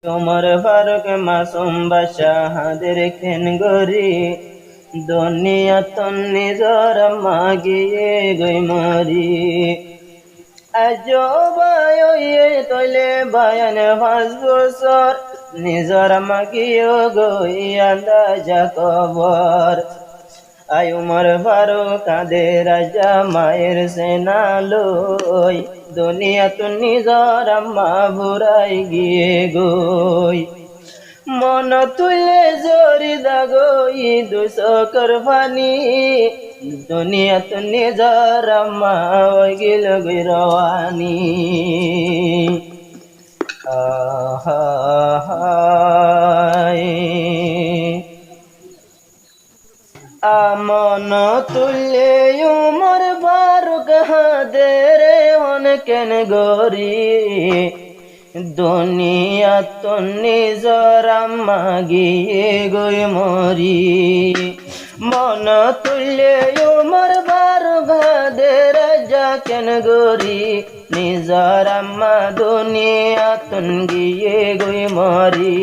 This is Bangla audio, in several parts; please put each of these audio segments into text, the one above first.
उमर फारूक मासूम बादशाहদের খেন গরি দুনিয়া তন্নি জর মাগিয়ে গই মরি আজো বায়ে তলে বায়ান 5 বছর নিজর মাগিয়ে গই আন্দাজা কবর আই উমর ফারুক কাঁদে রাজা মায়ের সেনা লই দুনিয়া তু নিজর আম্মা বুড়াই গিয়ে গই মন তুলে জরি দাগই দুসকর ফানি দুনিয়া তু নিজর আম্মা গিল গই রওয়ানি আমন তুলে উমর ফারুক হাদেরে অনেকেন গরি দুনিয়া তো নিজর আম্মা গিয়ে গই মরি মন তুলে উমর ফারুক হাদের রাজা কেন গরি নিজর আম্মা দুনিয়া তো গিয়ে গই মরি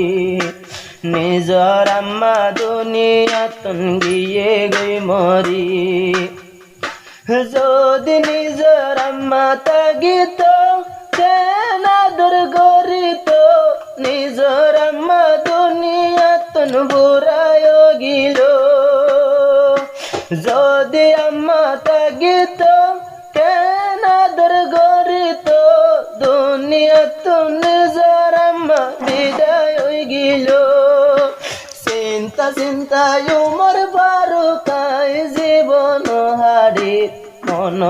নিজর আম্মা দুনিয়া তুন গিয়ে গই মরি যদি নিজর আম্মা তাগিত কেন আদর গরিত নিজর আম্মা দুনিয়া তুন বুড়ায় গিল যদি আম্মা তাগিত কেন আদর গরিত দুনিয়া তুন নিজর আম্মা বিদায় গিল চিন্তা চিন্তায় উমর ফারুক জীবন হারি মন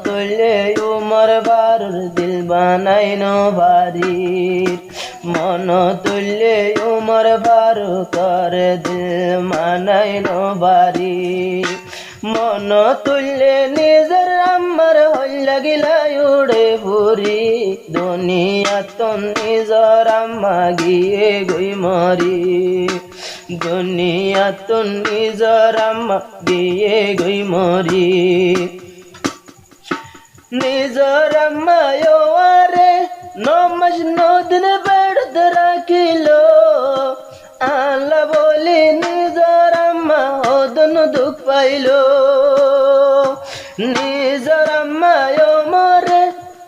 তুললে উমর ফারুক দিল বানাইন ভারি মন তুললে উমর ফারুক দিল মানাইন ভারি মন তুললে নিজের আম্মার হল্লা গিলা উড়ে ভুরি দুনিয়া তো নিজর আম্মা গিয়ে গই মরি দুনিয়া তো নিজর আম্মা গিয়ে গই মরি নিজর আম্মা আরে 9 মাস 9 দিন বেড়ত রাখিল আল্লাহ বলি নিজর আম্মা ওদন দুঃখ পাইল নিজর আম্মা মরে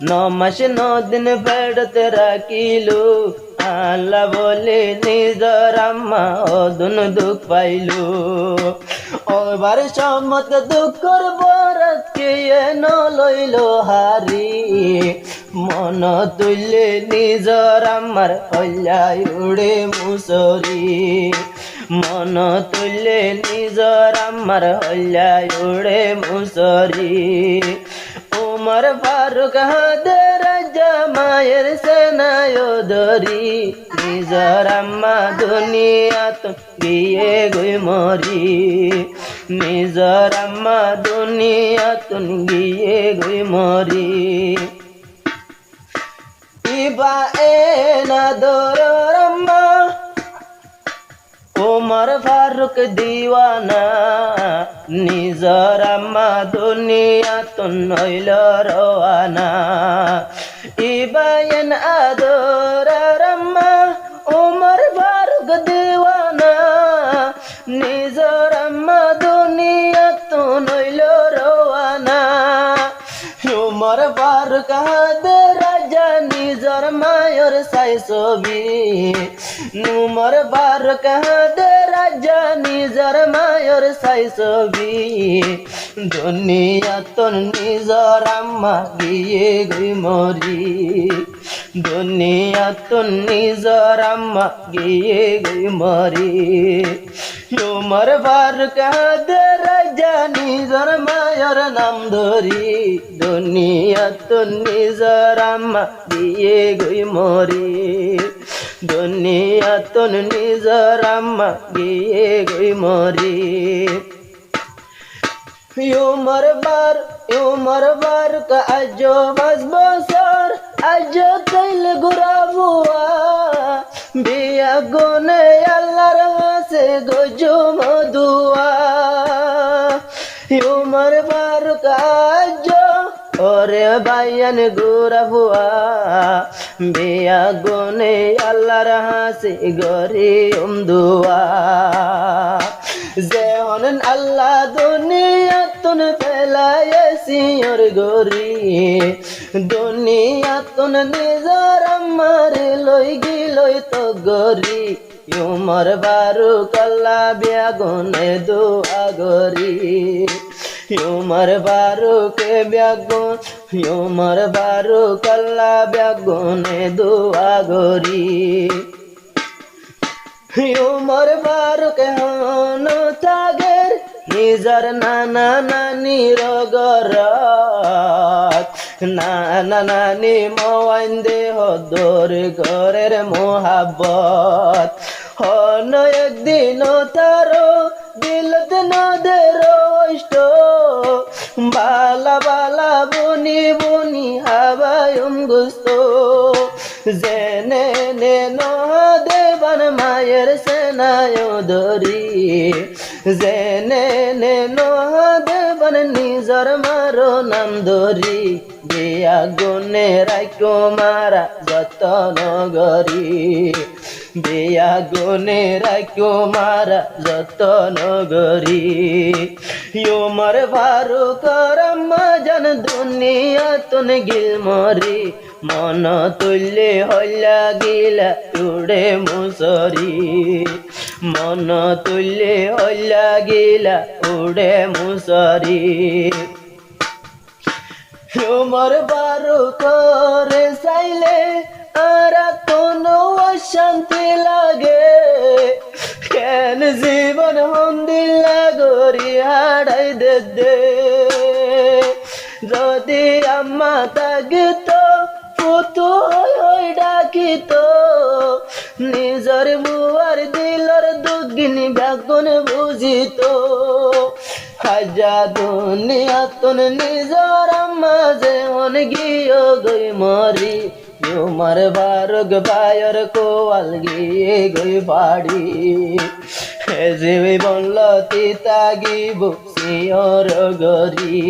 9 মাস 9 দিন বেড়ত রাখিল আল্লাহ বলে নিজর আম্মা ওদন দুঃখ পাইল ওবার সমত দুঃখর বরাত কে ন লইল হারি মন তুললে নিজর আম্মার হল্লাই উড়ে মুসরি মন তুললে নিজর আম্মার হল্লাই উড়ে মুসরি উমর ফারুক হাদের রাজা মায়ের সেনায় ধরি নিজর আম্মা দুনিয়া তো গিয়ে গই মরি নিজর আম্মা দুনিয়া তো গিয়ে গই মরি ইবা এনা দরর আম্মা উমর ফারুক দিওয়ানা নিজর আম্মা দুনিয়া তো নইল রওয়ানা ইবায়ন আদরার আম্মা উমর ফারুক দিওয়ানা নিজর আম্মা দুনিয়া তো নইল রওয়ানা উমর ফারুক হাদের রাজা নিজর মায়ের সাই ছবি উমর ফারুক হাদের রাজা নিজর মায়ের সাই ছবি দুনিয়া তো নিজর আম্মা গিয়ে গই মরি দুনিয়া তো নিজর আম্মা গিয়ে গই মরি উমর ফারুক হাদের রাজা নিজর মায়ের নাম ধরি দুনিয়া তো নিজর আম্মা গিয়ে গই মরি দুনিয়া তো নিজর আম্মা গিয়ে গই মরি উমর ফারুক আজো 5 বছর আজো কইল গুরাবুয়া বিয়া গুনে আল্লাহর হাসে গজো মধুয়া উমর ফারুক আজো ওরে বাইয়ান গুরা ভুয়া বিয়া গুনে আল্লাহর হাসি গরি দুয়া যেহন আল্লাহ দুনিয়াতুন ফেলাইছি ওর গরি দুনিয়াতুন নিজর আমার লই গিলই তো গরি উমর বারু কল্লা বিয়া গুনে দুয়া গরি উমর বারু কে ব্যাগুন উমর বারু কল্লা ব্যাগুনে দুয়া গরি উমর বারু কে হন তাগের নিজর নানা নানি রগরাত নানা নানি মওয়াইন দেহ দোর ঘরের মোহাব্বত হন একদিন তারো দিলত নদের ইষ্ট বালা বালা বনি বনি হাবায়ুম গুস্ত জেনে নে দেবান মায়ের সেনায় দরি জেনে নে দেবান নিজর মারো নাম দরি বিয়া গুনে রাখো মারা যতন গরি বিয়া গুনে রাখো মারা যতন গরি উমর বারু করম জন দুনিয়া তুন গিল মরি মন তুল্লে হল্লা গিলা উড়ে মুসরি মন তুল্লে হল্লা গিলা উড়ে মুসরি উমর বারু করে চাইলে আর কোনো অশান্তি লাগে কেন জীবন হন্দিল্লা গরি হাড়াই দে যদি আম্মা তাগিত পুতু হই ডাকিত নিজর মুয়ার দিলর দুগিনি ব্যাগুন বুঝিত হাজা দুনিয়া তুন নিজর আম্মা যে হন গিয়ে গই মরি উমর বারুক বায়র কোয়াল গিয়ে গই বাড়ি জীবন লতিতা গিব সিয়র গরি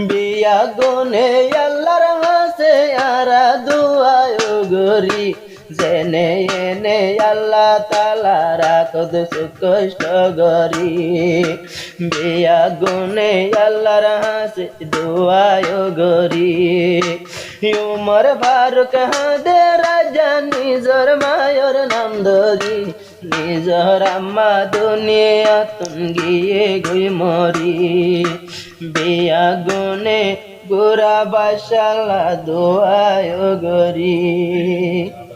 বিয়া গুনে আল্লাহর হাসে আরা দুয়ায় গরি জেনে এনে আল্লাহ তালা রাখদ সুকষ্ট গরি বিয়া গুনে আল্লাহর হাসে দুয়ায় গরি উমর ফারুক হাদে রাজা নিজর মায়র নাম ধরি নিজর আম্মা দুনিয়া তুন গিয়ে গই মরি বিয়া গুনে গোরা বাসালা দোয়ায় গরি।